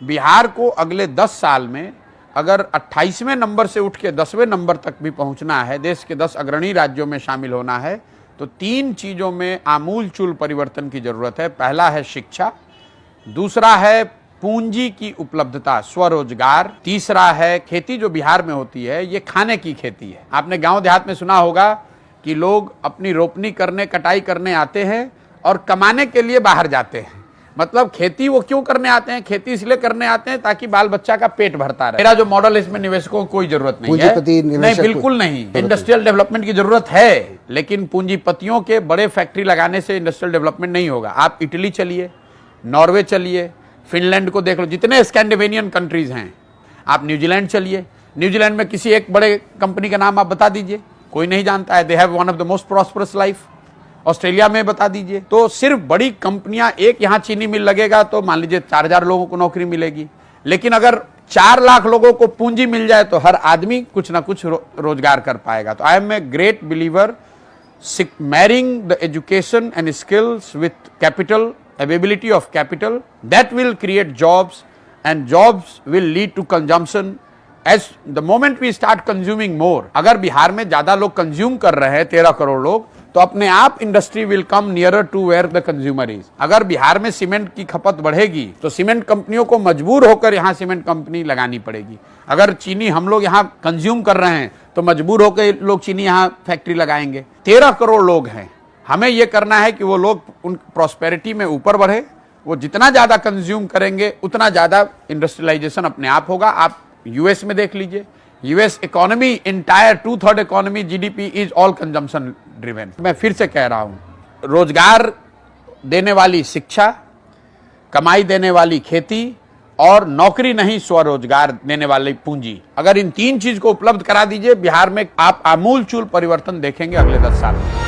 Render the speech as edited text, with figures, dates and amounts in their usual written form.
बिहार को अगले 10 साल में अगर 28वें नंबर से उठ के 10वें नंबर तक भी पहुंचना है, देश के 10 अग्रणी राज्यों में शामिल होना है, तो 3 चीज़ों में आमूलचूल परिवर्तन की ज़रूरत है। पहला है शिक्षा, दूसरा है पूंजी की उपलब्धता, स्वरोजगार, तीसरा है खेती। जो बिहार में होती है ये खाने की खेती है। आपने गांव देहात में सुना होगा कि लोग अपनी रोपनी करने, कटाई करने आते हैं और कमाने के लिए बाहर जाते हैं। मतलब खेती वो क्यों करने आते हैं? खेती इसलिए करने आते हैं ताकि बाल बच्चा का पेट भरता रहे। मेरा जो मॉडल है इसमें निवेशकों को कोई जरूरत नहीं है, नहीं, बिल्कुल नहीं। इंडस्ट्रियल डेवलपमेंट की जरूरत है, लेकिन पूंजीपतियों के बड़े फैक्ट्री लगाने से इंडस्ट्रियल डेवलपमेंट नहीं होगा। आप इटली चलिए, नॉर्वे चलिए, फिनलैंड को देख लो, जितने स्कैंडिनेवियन कंट्रीज हैं। आप न्यूजीलैंड चलिए, न्यूजीलैंड में किसी एक बड़े कंपनी का नाम आप बता दीजिए, कोई नहीं जानता है। They have one of the most prosperous life. Australia में बता दीजिए। तो सिर्फ बड़ी कंपनियां, एक यहां चीनी मिल लगेगा तो मान लीजिए 4000 लोगों को नौकरी मिलेगी, लेकिन अगर 4 लाख लोगों को पूंजी मिल जाए तो हर आदमी कुछ ना कुछ रोजगार कर पाएगा। तो I am a great believer marrying the education and skills with capital, availability of capital, that will create jobs and jobs will lead to consumption. As the moment we start consuming more, अगर बिहार में ज्यादा लोग consume कर रहे हैं, 13 करोड़ लोग, तो अपने आप industry will come nearer to where the consumer is. अगर बिहार में सीमेंट की खपत बढ़ेगी तो सीमेंट कंपनियों को मजबूर होकर यहाँ सीमेंट कंपनी लगानी पड़ेगी। अगर चीनी हम लोग यहाँ कंज्यूम कर रहे हैं तो मजबूर होकर लोग चीनी यहाँ फैक्ट्री लगाएंगे। 13 करोड़ लोग हैं, हमें यह करना है कि वो लोग उन प्रॉस्पेरिटी में ऊपर बढ़े। वो जितना ज्यादा कंज्यूम करेंगे उतना ज्यादा इंडस्ट्रियलाइजेशन अपने आप होगा। आप यूएस में देख लीजिए, US economy entire 2/3 economy GDP is all consumption driven. मैं फिर से कह रहा हूं, रोजगार देने वाली शिक्षा, कमाई देने वाली खेती और नौकरी नहीं स्वरोजगार देने वाली पूंजी, अगर इन 3 चीज को उपलब्ध करा दीजिए, बिहार में आप आमूलचूल परिवर्तन देखेंगे अगले 10 साल में।